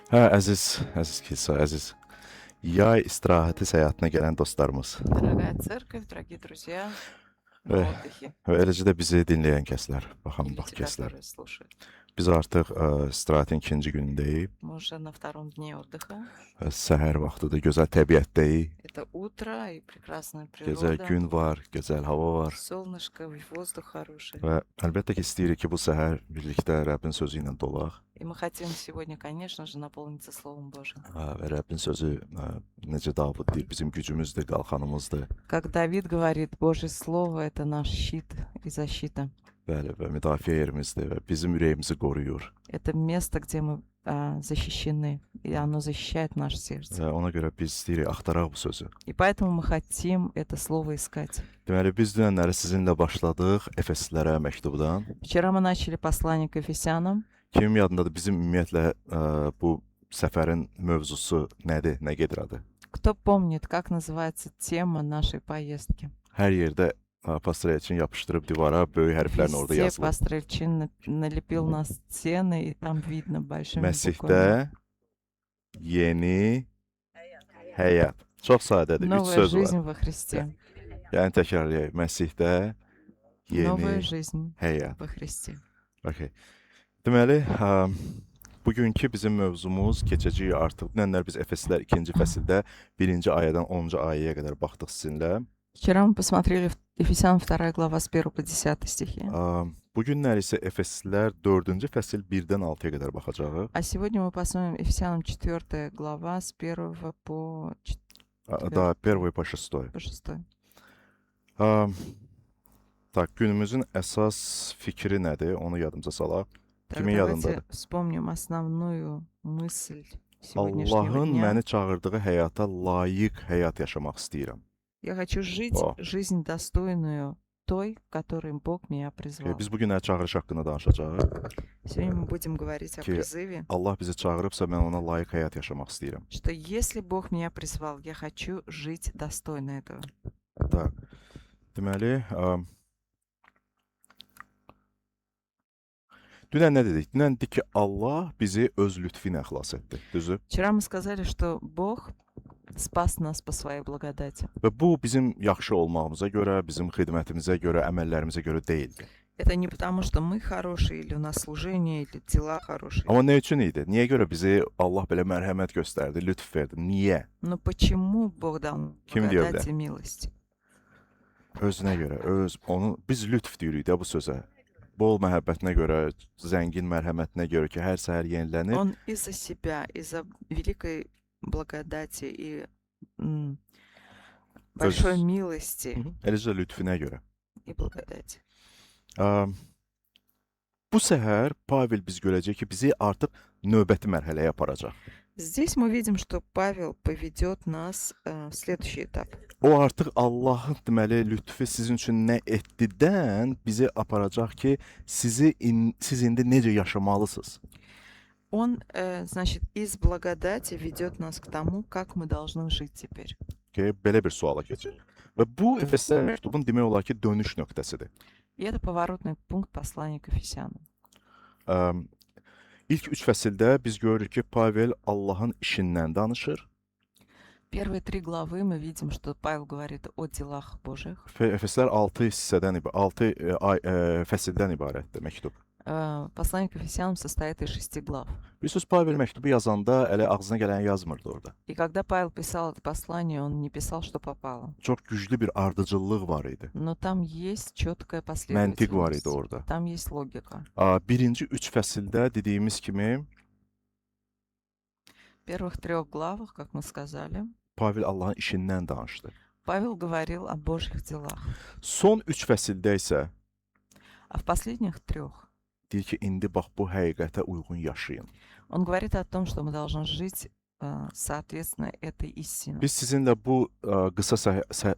Hə, əziz kilsə, əziz yay istirahəti səyahətinə gələn dostlarımız Дорогая церковь, дорогие друзья və, на отдыхе, və eləcə də bizi dinləyən kəslər, baxan или bax те, kəslər. которые слушают. Biz artıq istirahətin ikinci günündəyik. Мы уже на втором дне отдыха. Səhər vaxtıdır, gözəl təbiətdəyik. Это утро и прекрасная Gözəl природа, gün var, gözəl hava var. солнышко, воздух хороший. Və əlbəttə ki, istəyirik ki, bu səhər birlikdə Rəbbin sözü ilə dolaq. И мы хотим сегодня, конечно же, наполниться Словом Божьим. Və Rəbbin sözü necə Davud deyir, bizim gücümüzdür, qalxanımızdır. Как Давид говорит, Божье Слово – это наш щит и защита. Bəli, və müdafiə yerimizdir və bizim ürəyimizi qoruyur. Это место, где мы защищены, и оно защищает наше сердце. Və ona görə biz istəyirik axtaraq bu sözü. И поэтому мы хотим это Слово искать. Deməli, biz dünənləri sizinlə başladıq Efeslilərə məktubdan. Вчера мы начали послание к Ефесянам. Kimin yadındadır bizim ümumiyyətlə bu səfərin mövzusu nədir, nə gedir adı? Кто помнит, как называется тема нашей поездки? Hər yerdə pastor üçün yapışdırıb divara böyük hərflərlə orada Везде yazılıb. пастор Ильчин налепил на стены, и там видно большими буквами. Məsihdə yeni həyat. Çox sadədir, üç Новая söz var. жизнь во Христе. Yəni təkrarlayaq. Məsihdə Новая yeni жизнь həyat. во Христе. Okay. Deməli, bugünkü bizim mövzumuz keçəcəyik artıq. Dünənlər biz Efeslilər 2-ci fəsildə 1-ci ayədən 10-cu ayəyə qədər baxdıq sizinlə. Вчера мы посмотрели Ефесян 2 глава с 1 по 10 стихи. Bu günlər isə Efeslilər 4-cü fəsil 1-dən 6-ya qədər baxacağıq. А сегодня мы посмотрим Ефесянам 4 глава с 1 по Da 1 по 6. 6. Tak, günümüzün əsas fikri nədir? Onu yadımıza salaq. Так, Kimin давайте yadındadır? вспомним основную мысль сегодняшнего Allahın дня. məni çağırdığı həyata layiq həyat yaşamaq istəyirəm. Я хочу жить О. жизнь достойную той, которой Бог меня призвал. Biz bu günlər çağırış haqqında danışacağıq. Сегодня мы будем говорить о Ki- призыве, Allah bizi çağırıbsa mən ona layiq həyat yaşamaq istəyirəm. что если Бог меня призвал, я хочу жить достойно этого. Tak. Deməli, dünən nə dedik? Dünən dedik ki, Allah bizi öz lütfü ilə xilas etdi. Düzdür? Вчера мы сказали, что Бог спас нас по своей благодати. Və bu bizim yaxşı olmağımıza görə, bizim xidmətimizə görə, əməllərimizə görə deyildi. Это не потому, что мы хорошие, или у нас служение, или дела хорошие. Amma nə üçün idi? Niyə görə bizi Allah belə mərhəmət göstərdi, lütf verdi? Niyə? Но почему Бог дал Kim diyor благодать и милость? Özünə görə, biz lütf deyirik də bu sözə. Bol məhəbbətinə görə, zəngin mərhəmətinə görə ki, hər səhər yenilənir. Он из-за себя, из-за великой благодати и большой милости Eləcə lütfinə görə. и благодати. Bu səhər Pavel biz görəcək ki, bizi artıq növbəti mərhələyə aparacaq. Здесь мы видим, что Павел поведет нас в следующий этап. O artıq Allahın deməli lütfü sizin üçün nə etdidən bizi aparacaq ki, siz indi necə yaşamalısınız? Он, значит, из благодати ведет нас к тому, как мы должны жить теперь. Ki, belə bir suala keçir. Və bu Efeslər məktubun demək olar ki, dönüş nöqtəsidir. И это поворотный пункт послания к Ефесянам. İlk 3 fəsildə biz görürük ki, Pavel Allahın işindən danışır. Первые 3 главы мы видим, что Павел говорит о делах Божьих. Efeslər 6 hissədən 6 fəsildən ibarətdir məktub. Послание к Ефесянам состоит из 6 глав. Bilirsiniz, Pavel məktubu yazanda elə ağzına gələni yazmırdı orada. И когда Павел писал это послание, он не писал, что попало. Çox güclü bir ardıcıllıq var idi. Но там есть четкая Məntiq var idi последовательность. orada. Там есть логика. Birinci 3 fəsildə dediyimiz kimi В первых 3 главах, как мы сказали, Pavel Allahın işindən danışdı. Павел говорил о Божьих делах. Son 3 fəsildə isə А в последних 3 deyir ki, indi bax bu həqiqətə uyğun yaşayın. он говорит о том, что мы должны жить соответственно этой истине. Biz sizinlə bu qısa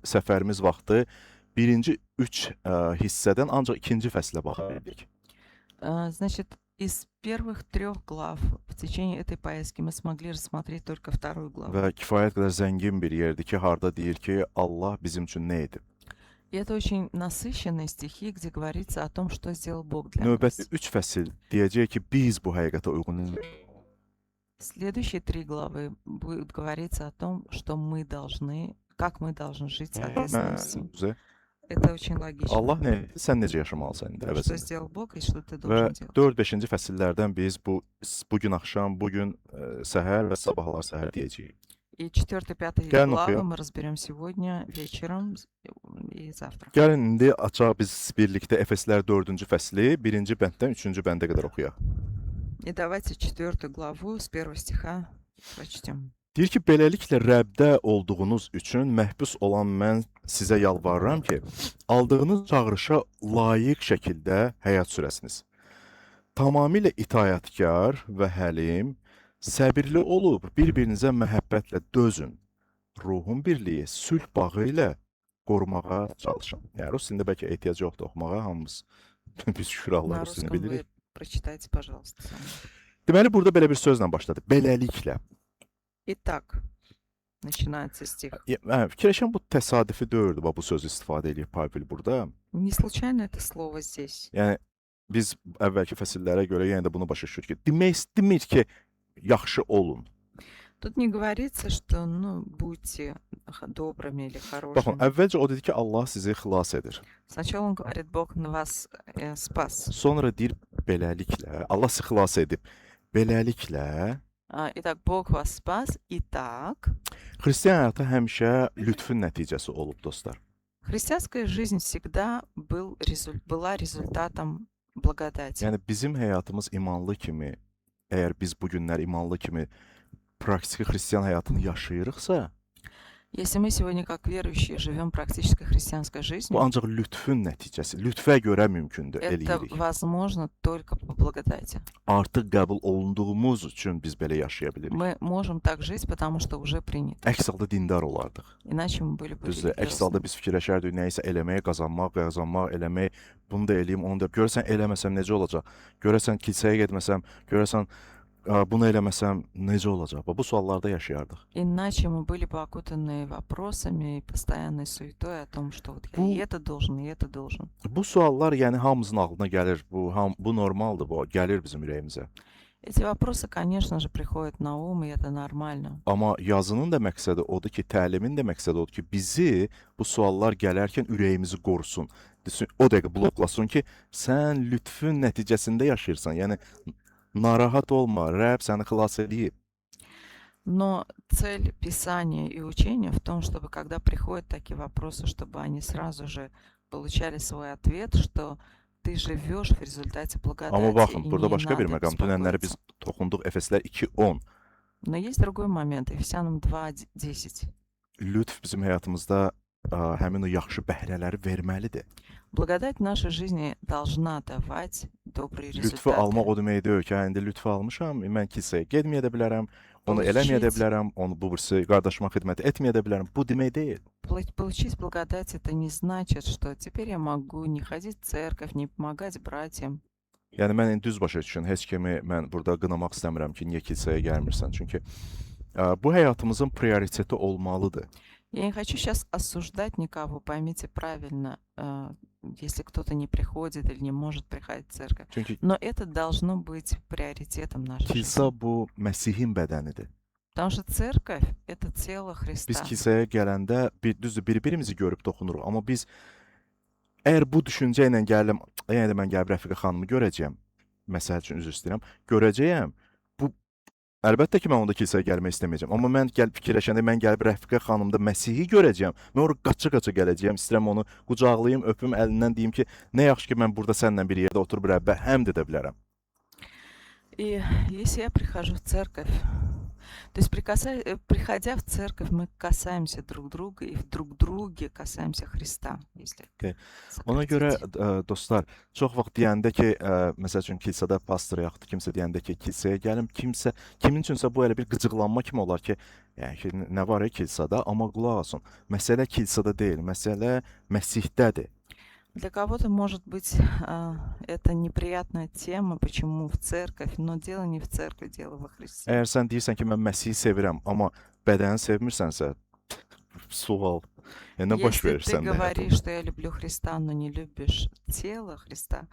səfərimiz vaxtı birinci 3 hissədən ancaq ikinci fəslə baxa bildik. Значит, Из первых 3 глав в течение этой поездки мы смогли рассмотреть только 2 главу. Və kifayət qədər zəngin bir yerdir ki, harda deyir ki, Allah bizim üçün nə edib. И это очень насыщенные стихи, где говорится о том, что сделал Бог для Növbəti нас. 3 fəsil deyəcək ki, biz bu həqiqətə uyğun Следующие 3 главы будет говориться о том, что мы должны, как мы должны жить соответственно всему. Bizə Это очень logично. Allah nə edir, sən necə yaşamalısan indi Что əvəzində. сделал Бог и что ты Və должен делать. 4-5-ci fəsillərdən biz bu gün axşam, bu gün səhər və sabahlar səhər deyəcəyik. И 4-5 Gəlin главы oxuyaq. мы разберем сегодня вечером и завтра. Gəlin indi açaq biz birlikdə Efeslər 4-cü fəsli 1-ci bənddən 3-cü bəndə qədər oxuyaq. И давайте 4 главу с 1 стиха прочтем. Deyir ki, beləliklə Rəbdə olduğunuz üçün məhbus olan mən sizə yalvarıram ki, aldığınız çağırışa layiq şəkildə həyat sürəsiniz. Tamamilə itayətkar və həlim, səbirli olub bir-birinizə məhəbbətlə dözün. Ruhun birliyi sülh bağı ilə qorumağa çalışın. Yəni rus dilində bəlkə ehtiyac yoxdur oxumağa, hamımız biz şükür Allah На rus dilini русском bilirik. вы прочитайте, пожалуйста, сами. Deməli burada belə bir sözlə başladı. Beləliklə. Итак, начинается стих. Fikirləşən bu təsadüfi deyildi, bu sözü istifadə eləyib Pavel burada. Не случайно это слово здесь. Yəni biz əvvəlki fəsillərə görə yenə də bunu başa düşürük ki, demir ki, yaxşı olun. Тут не говорится, что, ну, будьте добрыми или Baxın, хорошими. əvvəlcə o dedi ki, Allah sizi xilas edir. Сначала он говорит, Бог на вас спас. Sonra deyir beləliklə, Allah sizi xilas edib. Beləliklə, Итак, Бог вас спас. Итак, xristian həyatı həmişə lütfün nəticəsi olub, dostlar. христианская жизнь всегда была результатом благодати. Yəni bizim həyatımız imanlı kimi, əgər biz bu günlər imanlı kimi praktiki xristian həyatını yaşayırıqsa, Если мы сегодня как верующие живем практической христианской bu жизнью, ancaq lütfün nəticəsi. Lütfə görə mümkündür, это eləyirik. возможно только по благодати. Artıq qəbul olunduğumuz üçün biz belə yaşaya bilirik. Мы можем так жить, потому что уже принято. Əks halda dindar olardıq. Иначе мы были бы Düzdür. Əks halda религиозными. biz fikirləşərdik, nəyisə eləmək, qazanmaq, eləmək, bunu da eləyim, onu da. Görəsən eləməsəm necə olacaq? Görəsən kilsəyə getməsəm, görəsən bunu eləməsəm necə olacaq? Bu suallarda yaşayardıq. Иначе мы были бы окутаны вопросами и постоянной суетой о том, что вот я Bu- и это должен, и это должен. Bu suallar yəni hamımızın ağlına gəlir. Bu normaldır, bu gəlir bizim ürəyimizə. Эти вопросы, конечно же, приходят на ум, и это нормально. Amma yazının da məqsədi odur ki, təlimin də məqsədi odur ki, bizi bu suallar gələrkən ürəyimizi qorusun. O dəqiqə bloklasın ki, sən lütfün nəticəsində yaşayırsan. Yəni narahat olma, Rəbb səni xilas edib. Но цель Писания и учения в том, чтобы когда приходят такие вопросы, чтобы они сразу же получали свой ответ, что ты живешь в результате благодати. Amma baxın, и burada не başqa bir надо məqam. Dünənləri biz беспокоиться. toxunduq Efeslər 2:10. Но есть другой момент, Ефесянам 2:10. Lütf bizim həyatımızda həmin o yaxşı bəhrələri verməlidir. Благодать в нашей жизни должна давать добрые Lütfü almaq результаты. o demək deyil ki, indi lütfü almışam, mən kilsəyə getməyə də bilərəm, onu eləməyə də Получить- bilərəm, onu bu birisi qardaşıma xidmət etməyə də bilərəm. Bu demək deyil. Получить благодать это не значит, что теперь я могу не ходить в церковь, не помогать братьям. Yəni mən indi düz başa düşün, heç kimi mən burada qınamaq istəmirəm ki, niyə kilsəyə gəlmirsən? Çünki bu həyatımızın prioriteti olmalıdır. Я не хочу сейчас осуждать никого, поймите правильно, если кто-то не приходит или не может приходить в церковь. Çünki Но это должно быть приоритетом нашей жизни. kilsə bu Məsihin bədənidir. Потому что церковь – это тело Biz Христа. kilsəyə gələndə düzdür, bir-birimizi görüb toxunuruq, amma biz əgər bu düşüncə ilə gələm, yenə də mən gəlib Rəfiqə xanımı görəcəyəm. Məsəl üçün üzr istəyirəm, görəcəyəm. Bu əlbəttə ki, mən onda kilsəyə gəlmək istəməyəcəm. Amma mən gəlib fikirləşəndə mən gəlib Rəfiqə xanımda Məsihi görəcəyəm. Mən ora qaça-qaça gələcəyəm. İstəyirəm onu qucaqlayım, öpüm, əlindən deyim ki, nə yaxşı ki mən burada səninlə bir yerdə oturub Rəbbə həmd edə bilərəm. И если я прихожу в церковь, то есть приходя в церковь, мы касаемся друг друга и в друг друге касаемся Христа. Если Okay. Ona görə dostlar, çox vaxt deyəndə ki, məsəl üçün kilsədə pastor yaxud kimsə deyəndə ki, kilsəyə gəlim, kimin üçünsə bu elə bir qıcıqlanma kimi olar ki, yəni ki, nə var kilsədə, amma qulaq asın. Məsələ kilsədə deyil, məsələ Məsihdədir. Для кого-то, может быть, это неприятная тема, почему в церковь, но дело не в церкви, дело во Христе. Əgər sən deyirsən ki, mən Məsihi sevirəm, amma bədəni sevmirsənsə, sual. Yəni nə baş Если verir ты səndə həyatında? говоришь, что я люблю Христа, но не любишь тело Христа,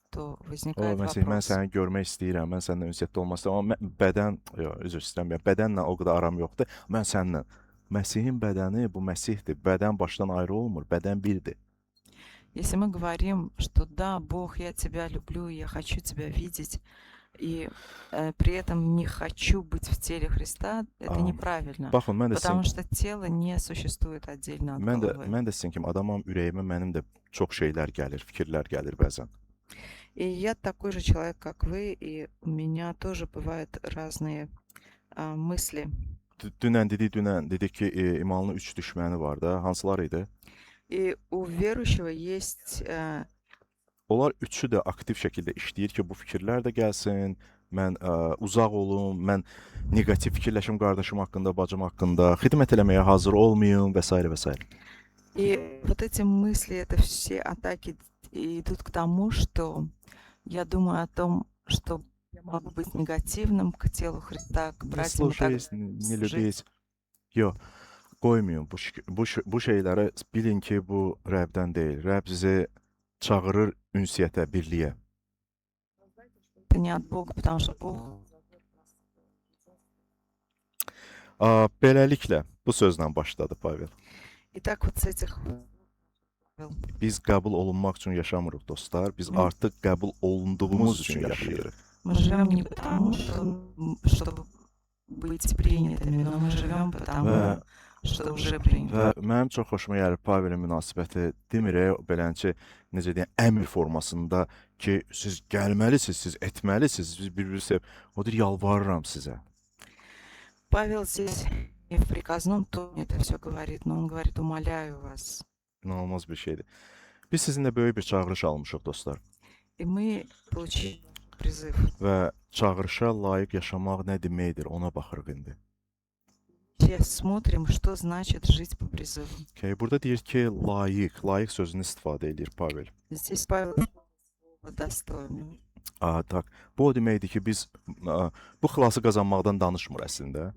то O, возникает Məsih, mən вопрос. səni görmək istəyirəm, mən səninlə ünsiyyətdə olmaq istəyirəm, amma bədən, yox, üzr istəyirəm, ya, bədənlə o qədər aram yoxdur. Mən səninlə. Məsihin bədəni bu Məsihdir. Bədən başdan ayrı olmur, bədən birdir. Если мы говорим, что да, Бог, я тебя люблю, я хочу тебя видеть, и при этом не хочу быть в теле Христа, это Aa, неправильно, Baxın, mən də потому sizin, что тело не sуществует отдельно от головы. mən də sizin kimi adamam, ürəyimə mənim də çox şeylər gəlir, fikirlər gəlir bəzən. И я такой же человек, как вы, и у меня тоже бывают разные мысли. Dünən dedik ki, imanlı 3 düşməni var da, hansılar idi? И у верующего есть Onlar üçü də aktiv şəkildə işləyir ki, bu fikirlər də gəlsin, mən uzaq olum, mən neqativ fikirləşim qardaşım haqqında, bacım haqqında, xidmət eləməyə hazır olmayım və s. və s. И вот эти мысли, это все атаки идут к тому, что я думаю о том, что я могу быть негативным к телу Христа, к братьям и так Слушай, не любить. Yox, qoymayın bu şeyləri bilin ki, bu Rəbdən deyil. Rəbb sizi çağırır ünsiyyətə, birliyə. Это не от Бога, потому что Бог... Beləliklə, bu sözlə başladı Pavel. И так вот с этих... Biz qəbul olunmaq üçün yaşamırıq, dostlar. Biz artıq qəbul olunduğumuz üçün yaşayırıq. Мы живем не потому, чтобы быть принятыми, но мы живем потому, что уже приняты. Və mənim çox xoşuma gəlir Pavelin münasibəti. Demir, belənçi, necə deyəm, əmr formasında ki, siz gəlməlisiniz, siz etməlisiniz, siz bir-biri sev. O deyir, yalvarıram sizə. Павел здесь и в приказном тоне это все говорит, но он говорит, умоляю вас. İnanılmaz bir şeydir. Biz sizinlə böyük bir çağırış almışıq, dostlar. И мы получили призыв. Və çağırışa layiq yaşamaq nə deməkdir, ona baxırıq indi. Сейчас смотрим, что значит жить по призыву. Okay, burada deyir ki, layiq sözünü istifadə edir Pavel. Здесь Павел достойный. Tak. Bu o deməkdir ki, biz bu xilası qazanmaqdan danışmır əslində.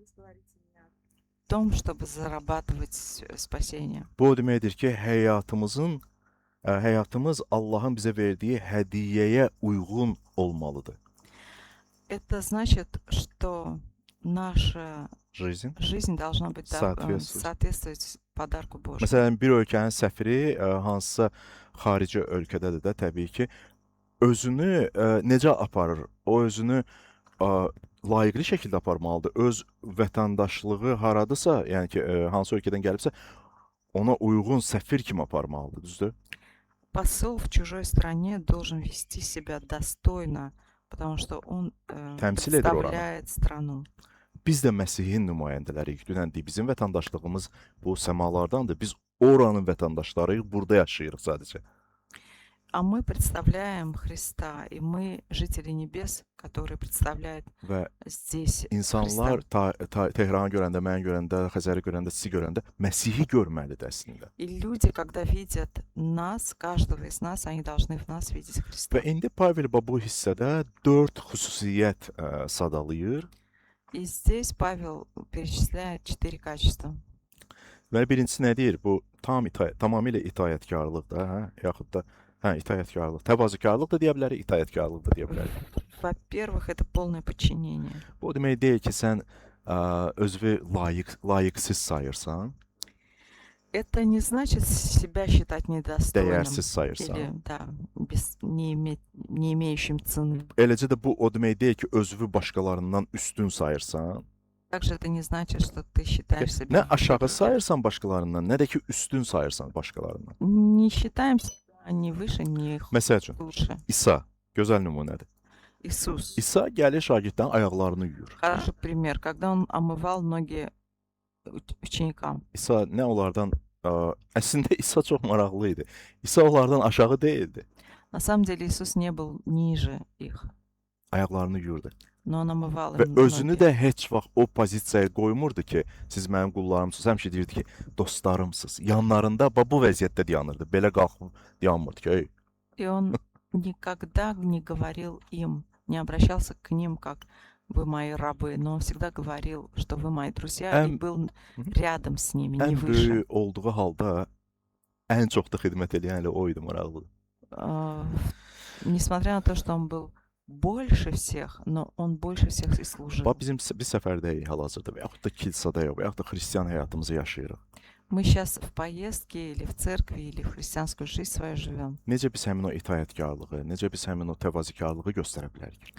В том, чтобы зарабатывать спасение. Bu o deməkdir ki, həyatımız Allahın bizə verdiyi hədiyyəyə uyğun olmalıdır. Это значит, что наша жизнь должна быть соответствовать подарку Божьему. Məsələn, bir ölkənin səfiri hansısa xarici ölkədədir də təbii ki, özünü necə aparır? O özünü layiqli şəkildə aparmalıdır. Öz vətəndaşlığı haradısa, yəni ki, hansı ölkədən gəlibsə, ona uyğun səfir kimi aparmalıdır, düzdür? Посол в чужой стране должен вести себя достойно, потому что он представляет страну. Biz də Məsihin nümayəndələriyik. Dünən deyib, bizim vətəndaşlığımız bu səmalardandır. Biz oranın vətəndaşlarıyıq, burada yaşayırıq sadəcə. А мы представляем Христа, и мы жители небес, которые представляют здесь İnsanlar Tehranı görəndə, məni görəndə, Xəzəri görəndə, sizi görəndə Məsihi görməlidir əslində. И люди, когда видят нас, каждого из нас, они должны в нас видеть Христа. Və indi Pavel bu hissədə 4 xüsusiyyət sadalayır. И здесь Павел перечисляет 4 качества. Və birincisi nə deyir? Bu tamamilə itayətkarlıq da, hə? Yaxud da itayətkarlıq. Təvazökarlıq da deyə bilərik, itayətkarlıq da deyə bilərik. Во-первых, это полное подчинение. Bu demək deyil ki, sən özünü layiqsiz sayırsan. Это не значит себя считать недостойным. Dəyərsiz sayırsan. Или, да, не имеющим цены. Eləcə də bu o demək deyil ki, özünü başqalarından üstün sayırsan. Также это не значит, что ты считаешь себя... Nə aşağı sayırsan başqalarından, nə də ki, üstün sayırsan başqalarından. Не считаем себя ни выше, ни Məsəl üçün, лучше. İsa gözəl nümunədir. Иисус. İsa gəlir şagirdlərin ayaqlarını yuyur. Хороший пример, когда он омывал ноги ученикам. İsa nə onlardan, əslində İsa çox maraqlı idi. İsa onlardan aşağı deyildi. На самом деле Иисус не был ниже их. ayaqlarını yuyurdu. но он омывал Və им özünü ноги. də heç vaxt o pozisiyaya qoymurdu ki, siz mənim qullarımsınız. Həmişə deyirdi ki, dostlarımsınız. Yanlarında bu vəziyyətdə dayanırdı. Belə qalxıb dayanmırdı ki, ey. И он никогда не говорил им, не обращался к ним, как вы мои рабы, но он всегда говорил, что вы мои друзья, и Ən, был Hı hı. рядом с ними, не ən выше. böyük olduğu halda ən çox da xidmət edən elə o idi, maraqlıdır. Несмотря на то, что он был больше всех, но он больше всех и служил. Bax biz səfərdəyik hal-hazırda və yaxud da kilsədəyik və yaxud da xristian həyatımızı yaşayırıq. Мы сейчас в поездке или в церкви, или в христианскую жизнь свою живем. Necə biz həmin o itaətkarlığı, necə biz həmin o təvazökarlığı göstərə bilərik?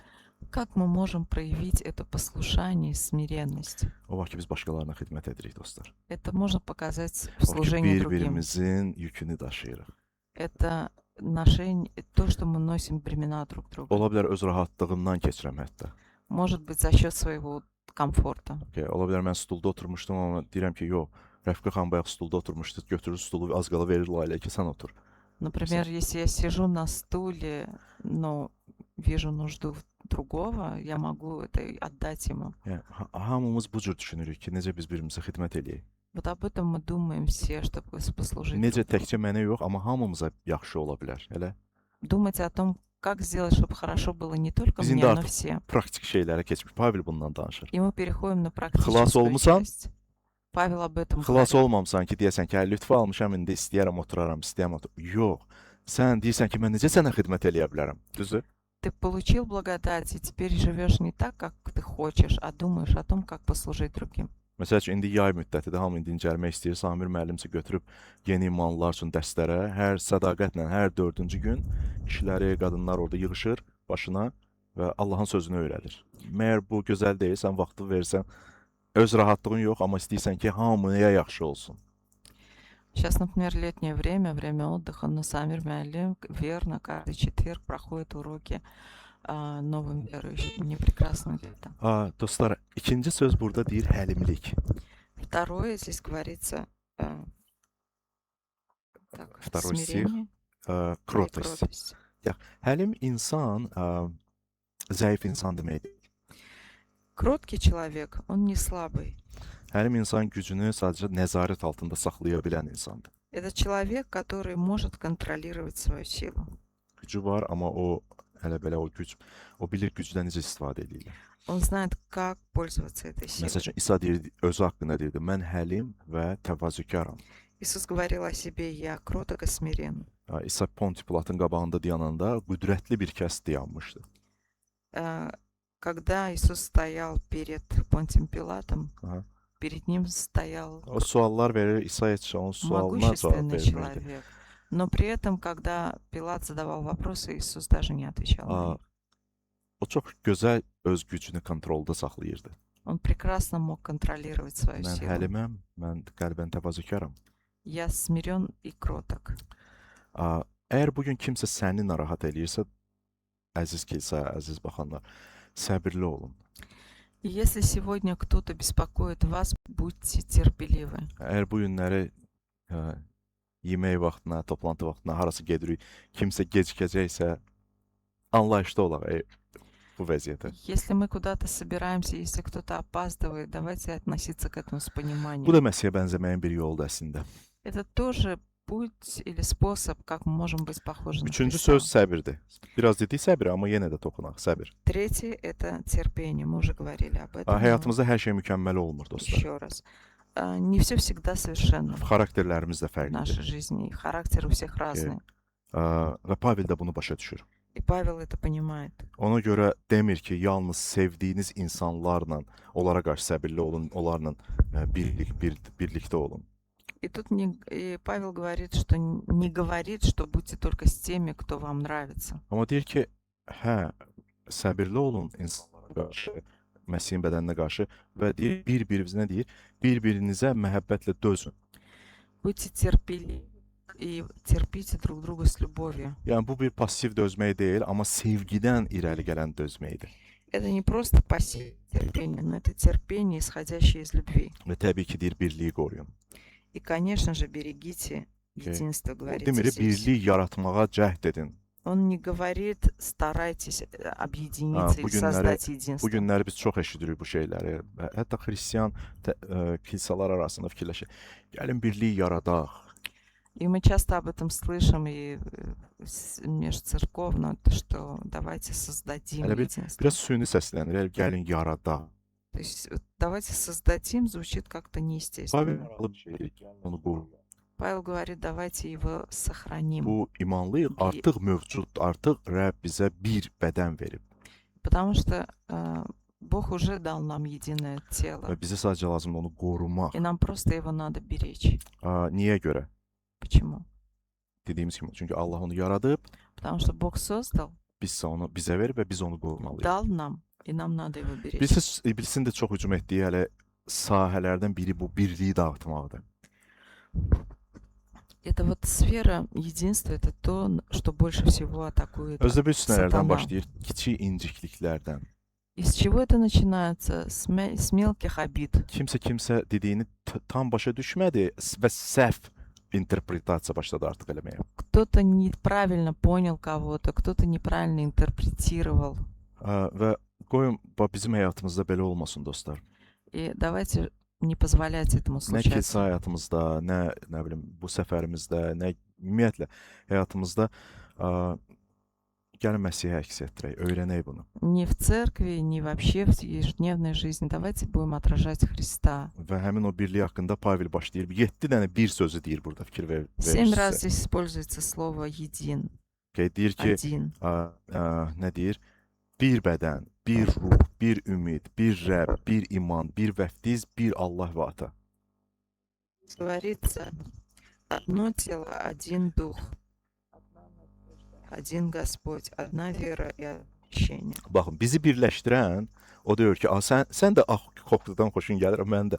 Как мы можем проявить это послушание, смиренность? O vaxt ki biz başqalarına xidmət edirik, dostlar. Это можно показать в O vaxt ki служении другим. bir-birimizin yükünü daşıyırıq. Это то, что мы nосим бремена друг друга. Ola bilər öz rahatlığımdan keçirəm hətta. Может быть, за счет своего комфорта. Okay, ola bilər mən stulda oturmuşdum, amma deyirəm ki, yox, Rəfiqə xan bayaq stulda oturmuşdu, götürür stulu az qala verir Layla ki, sən otur. Например, если я сижу на стуле, но вижу нужду другого, я могу это отдать ему. Yəni hamımız bu cür düşünürük ki, necə biz birimizə xidmət eləyək. Вот об этом мы думаем все, чтобы послужить Necə друг другу. təkcə mənə yox, amma hamımıza yaxşı ola bilər. Elə Думайте о том, как сделать, чтобы хорошо было не только Bizim мне, də но artıq все. praktik şeylərə keçmiş. Pavel bundan danışır. И мы переходим на Xilas практическую olmusan, часть. Павел об этом xilas говорит. olmamısan ki, deyəsən ki, hə, lütfə almışam, indi istəyərəm oturaram, istəyirəm otur. Yox. Sən deyirsən ki, mən necə sənə xidmət eləyə bilərəm? Düzdür? Ты получил благодать, и теперь живешь не так, как ты хочешь, а думаешь о том, как послужить другим. Məsəl üçün indi yay müddətidir, hamı dincəlmək istəyir. Samir müəllimsə götürüb yeni imanlılar üçün dərslərə hər sədaqətlə hər 4-cü gün kişiləri, qadınlar orada yığışır başına və Allahın sözünü öyrənir. Məyər bu gözəl deyil, sən vaxtı versən, öz rahatlığın yox, amma istəyirsən ki, hamıya yaxşı olsun. Сейчас, например, летнее время отдыха, но Самир Мялим верно каждый четверг проходит уроки новым верующим. Мне прекрасно это. Dostlar, ikinci söz burada deyir həlimlik. Второе, здесь говорится Второй стих, смирение и Krotos. кротость. Həlim insan zəif insan deməkdir. Кроткий человек, он не слабый. Həlim insan gücünü sadəcə nəzarət altında saxlaya bilən insandır. Это человек, который может контролировать свою силу. Gücü var, amma o hələ belə o güc, o bilir gücdən necə istifadə edirlər. Он знает, как пользоваться этой Məsəl силой. üçün İsa deyir, özü haqqında deyirdi, mən həlim və təvazökaram. Иисус говорил о себе: «Я кроток и смирен». İsa Ponti Pilatın qabağında dayananda qüdrətli bir kəs dayanmışdı. Когда Иисус стоял перед Понтием Пилатом, Aha. перед ним стоял O suallar verir, İsa heç onun sualına cavab могущественный vermirdi. человек. Но при этом, когда Пилат задавал вопросы, Иисус даже не отвечал на них. O çox gözəl öz gücünü kontrolda saxlayırdı. Он прекрасно мог контролировать свою Mən силу. həliməm, mən qəlbən təvazökaram. Я смирен и кроток. Əgər bugün kimsə səni narahat eləyirsə, əziz kilsə, əziz baxanlar, səbirli olun. И если сегодня кто-то беспокоит вас, будьте терпеливы. Əgər bu günləri yemək vaxtına, toplantı vaxtına harası gedirik, kimsə gecikəcəksə, anlayışlı olaq bu vəziyyətə. Если мы куда-то собираемся, если кто-то опаздывает, давайте относиться к этому с Bu пониманием. da Məsihə bənzəməyin bir yoludur əslində. Это тоже путь или способ, как мы можем быть похожи на Üçüncü Христа. söz səbirdir. Biraz dedik səbir, amma yenə də toxunaq, səbir. Третье – это терпение. Мы уже говорили об этом. но Həyatımızda hər şey mükəmməl olmur, dostlar. Еще раз. Не все всегда совершенно Xarakterlərimiz də в нашей fərqlidir. жизни. И характер у всех разный. Və Pavel də bunu başa düşür. И Павел это понимает. Ona görə demir ki, yalnız sevdiyiniz insanlarla onlara qarşı səbirli olun, onlarla birlikdə olun. И тут и Павел говорит, что не говорит, что будьте только с теми, кто вам нравится. Amma deyir ki, hə, səbirli olun insanlara qarşı, Məsihin bədəninə qarşı və deyir, bir-birinizə deyir, bir-birinizə məhəbbətlə dözün. Будьте терпеливы и терпите друг друга с любовью. Yəni bu bir passiv dözmək deyil, amma sevgidən irəli gələn dözməkdir. Это не просто пассивное терпение, но это терпение, исходящее из любви. Və təbii ki, deyir, birliyi qoruyun. И, конечно же, берегите Okey. единство, O говорится demir, здесь. birlik yaratmağa cəhd edin. Он не говорит, старайтесь объединиться Bu или günləri создать bu единство. günləri biz çox eşidirik bu şeyləri. Və hətta xristian kilsələr arasında fikirləşir. Gəlin birlik yaradaq. И мы часто об этом слышим и межцерковно, что давайте создадим Hələ bir единство. biraz süni səslənir. Gəlin yaradaq. То есть давайте создадим звучит как-то Pavel неестественно. maraqlı bir şey. Onu qur. Павел говорит, давайте его сохраним. Bu imanlıyıq, artıq mövcuddur. Artıq Rəbb bizə bir bədən verib Потому что Бог уже дал нам единое və тело. bizə sadəcə lazımdır onu qorumaq. И нам просто его надо беречь. Niyə görə? Почему? Dediyimiz kimi, çünki Allah onu yaradıb, Потому что Бог создал, bizsə onu bizə verib və biz onu qorumalıyıq. дал нам, и нам надо его беречь. Bilirsiniz, iblisin də çox hücum etdiyi hələ sahələrdən biri bu birliyi dağıtmaqdır. Это вот сфера единства, это то, что больше всего атакует Özdə bir sinələrdən сатана. başlayır, kiçik incikliklərdən. Из чего это начинается? С мелких обид. Kimsə dediyini tam başa düşmədi və səhv interpretasiya başladı artıq eləməyə. Кто-то неправильно понял кого-то, кто-то неправильно интерпретировал. Və qoyun bizim həyatımızda belə olmasın dostlar. И давайте не позволять этому Nə kilsə случаться. həyatımızda, nə bilim bu səfərimizdə, nə ümumiyyətlə həyatımızda gəlin Məsihə əks etdirək, öyrənək bunu. Ни в церкви, ни вообще в ежедневной жизни. Давайте будем отражать Христа. Və həmin o birlik haqqında Pavel başlayır. 7 dənə bir sözü deyir burada fikir verir 7 раз sizə. здесь используется слово «един», Deyir ki, «один». nə deyir? Bir bədən, bir ruh, bir ümid, bir Rəbb, bir iman, bir vəftiz, bir Allah və Ata. Говорится, одно тело, один дух, один Господь, одна вера и одно крещение. Baxın, bizi birləşdirən o deyir ki, sən də kokludan xoşun gəlir, mən də.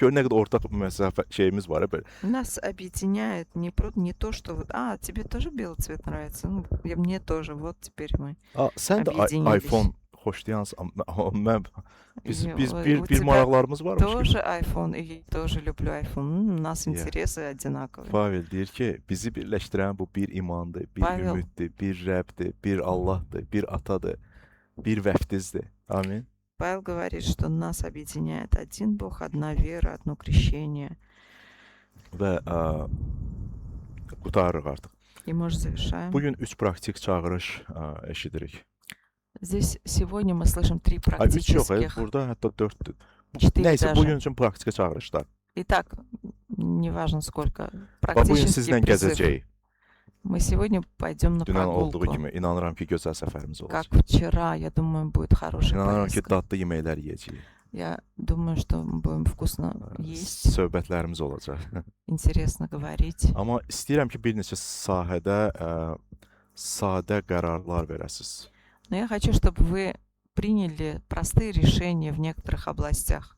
Gör nə qədər ortaq məsafə şeyimiz var belə. Нас объединяет не то, что вот, тебе тоже белый цвет нравится, ну, и мне тоже, вот теперь мы. Sən də Объединились. iPhone xoşlayansan, mən biz И bir у тебя maraqlarımız var. тоже iPhone, и я тоже люблю iPhone. У нас Yeah. интересы одинаковые. Pavel deyir ki, bizi birləşdirən bu bir imandır, bir Pavel. ümiddir, bir Rəbbdir, bir Allahdır, bir Atadır, bir vəftizdir. Amin. Павел говорит, что нас объединяет один Бог, одна вера, одно крещение. Və qutarırıq artıq. И мы же завершаем. Bugün 3 praktik çağırış eşidirik. Здесь сегодня мы слышим 3 Ay 3 yox, практических, burada hətta 4-dür. 4 Nəysə, даже. bugün üçün praktik çağırışlar. Итак, неважно сколько, Və bugün практический sizlə призыв. gəzəcəyik. Мы сегодня пойдем на Dünən olduğu прогулку. kimi inanıram ki, gözəl səfərimiz olacaq. Как вчера, я думаю, будет хорошая İnanıram ki, поездка. dadlı yeməklər yeyəcəyik. Я думаю, что мы будем вкусно есть, Söhbətlərimiz olacaq. интересно говорить. Amma istəyirəm ki, bir neçə sahədə sadə qərarlar verəsiniz. Но я хочу, чтобы вы приняли простые решения в некоторых областях.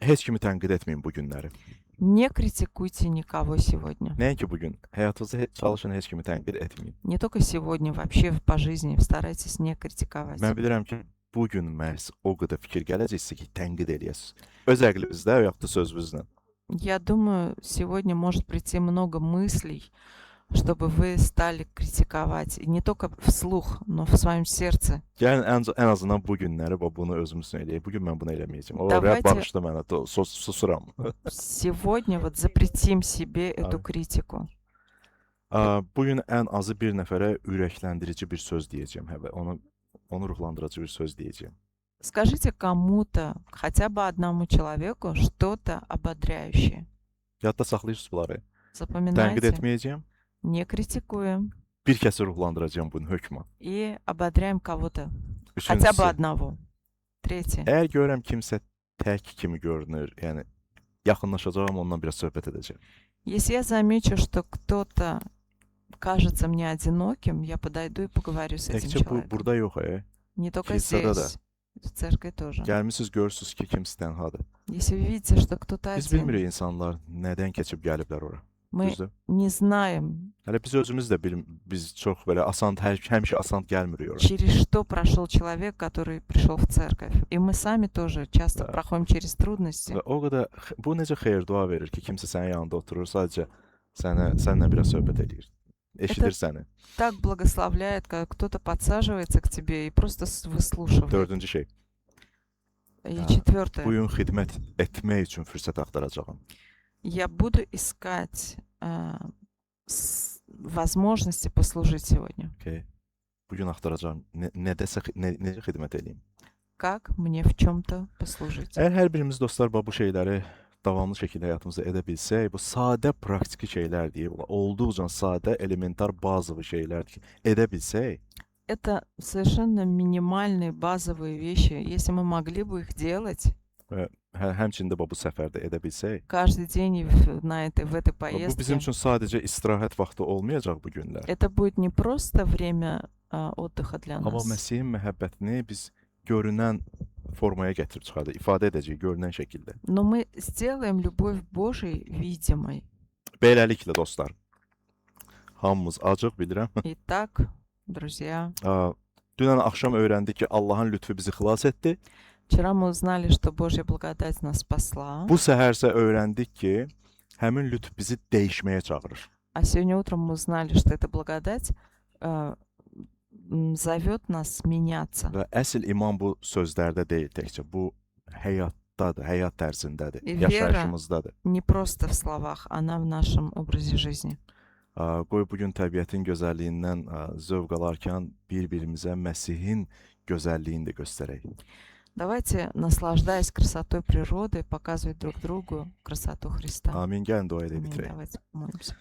Heç kimi tənqid etməyin bu günləri. Не критикуйте никого сегодня. Nəinki bu gün. Həyatınızda çalışın heç kimi tənqid etməyin. Не только сегодня, вообще по жизни старайтесь не критиковать. Mən bilirəm ki, bu gün məhz o qədər fikir gələcəksə ki, tənqid eləyəsiniz. Öz əqlinizlə və yaxud da sözünüzlə. Я думаю, сегодня может прийти много мыслей, чтобы вы стали критиковать. И не только вслух, но в своем сердце. Gəlin ən azından bu günləri bunu özümüz üçün eləyək. Bu gün mən bunu eləməyəcəm. O Давайте- Rəbb bağışla mənə, susuram. Сегодня вот запретим себе эту критику. Bu gün ən azı bir nəfərə ürəkləndirici bir söz deyəcəm. Həvə onu ruhlandırıcı bir söz deyəcəm. Скажите кому-то, хотя бы одному человеку, что-то ободряющее. Yadda saxlayırsınız bunları. Tənqid Запоминайте, etməyəcəm. не критикуем Bir kəsi ruhlandıracağam bunun hökmən. и ободряем кого-то. Хотя бы Üçüncüsü, одного. Третье. əgər görürəm kimsə tək kimi görünür, yəni yaxınlaşacağam, ondan biraz söhbət edəcəm. Если я замечу, что кто-то кажется мне одиноким, я подойду и поговорю с этим Təkcə человеком. burada yox, Не только kilsədə də. здесь, в церкви тоже. Gəlmisiniz, görürsüz ki, kimsə tənhadır. Если вы видите, что кто-то Biz один, bilmirik insanlar nədən keçib gəliblər ora. мы Düzdür? не знаем, Hələ biz özümüz də biz çox belə həmişə asan gəlmirik ora. через что прошел человек, который пришел в церковь. И мы сами тоже часто Да. проходим через трудности. Və o qədər bu necə xeyir dua verir ki, kimsə sənin yanında oturur, sadəcə sənlə biraz söhbət eləyir. eşidir səni. Так благословляет, когда кто-то подсаживается к тебе и просто выслушивает. Dördüncü şey, И bu четвертое. gün xidmət etmək üçün fürsət axtaracağam. Я буду искать возможности послужить сегодня. Okay. Bu gün axtaracağam. Necə xidmət edeyim? Как мне в чем-то послужить? Əgər hər birimiz dostlar bu şeyləri davamlı şəkildə həyatımızda edə bilsək, bu sadə praktiki şeylər deyib, olduqca sadə, elementar, bazavi şeylər edə bilsək, Это совершенно минимальные базовые вещи. Если мы могли бы их делать həmçində bu səfərdə edə bilsək, каждый день и в этой bu поездке, bizim üçün sadəcə istirahət vaxtı olmayacaq bu günlər. это будет не просто время отдыха для Amma нас, Məsihin məhəbbətini biz görünən formaya gətirib çıxardıq, ifadə edəcəyik görünən şəkildə. но мы сделаем любовь Божией видимой. Beləliklə dostlar, hamımız acıq bilirəm. Итак, друзья, Dünən axşam öyrəndik ki, Allahın lütfü bizi xilas etdi. вчера мы узнали, что Божья благодать нас спасла, Bu səhərsə öyrəndik ki, həmin lütf bizi dəyişməyə çağırır. а сегодня утром мы узнали, что эта благодать зовет нас меняться. Və əsl iman bu sözlərdə deyil təkcə, bu həyatdadır, həyat tərzindədir, Vera- yaşayışımızdadır. Не просто в словах, она в нашем образе жизни. Qoy bu gün təbiətin gözəlliyindən zövq alarkən bir-birimizə Məsihin gözəlliyini də göstərək. Давайте, наслаждаясь красотой природы, показывать друг другу красоту Христа. Amin. Gəlin dua edək Аминь. bitirək. Давайте помолимся.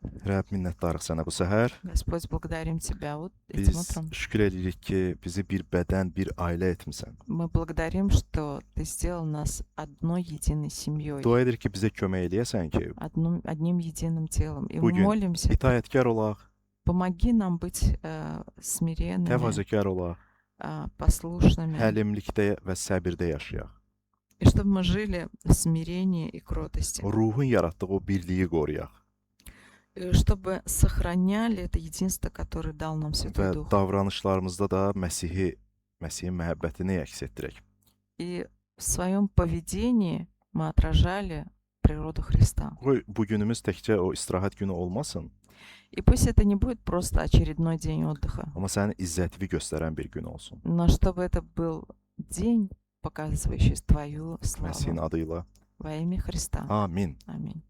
Rəbb, minnətdarıq sənə bu səhər. Господь, благодарим Тебя этим Biz утром. şükür edirik ki, bizi bir bədən, bir ailə etmisən. Мы благодарим, что Ты сделал нас одной единой семьей, Dua edirik ki, bizə kömək eləyəsən ki, одним единым телом. И мы Bugün молимся, itayətkar olaq, помоги нам быть смиренными, təvazökar olaq, послушными, həlimlikdə və səbirdə yaşayaq. и чтобы мы жили в смирении и кротости, Ruhun yaratdığı o birliyi qoruyaq и чтобы сохраняли это единство, которое дал нам Святой və Дух. davranışlarımızda da Məsihin məhəbbətini əks etdirək. И в своем поведении мы отражали природу Христа. Qoy bu günümüz təkcə o istirahət günü olmasın, И пусть это не будет просто очередной день отдыха, amma sənin izzətini göstərən bir gün olsun. но чтобы это был день, показывающий Твою Məsihin славу adı ilə. во имя Христа. Amin. Аминь.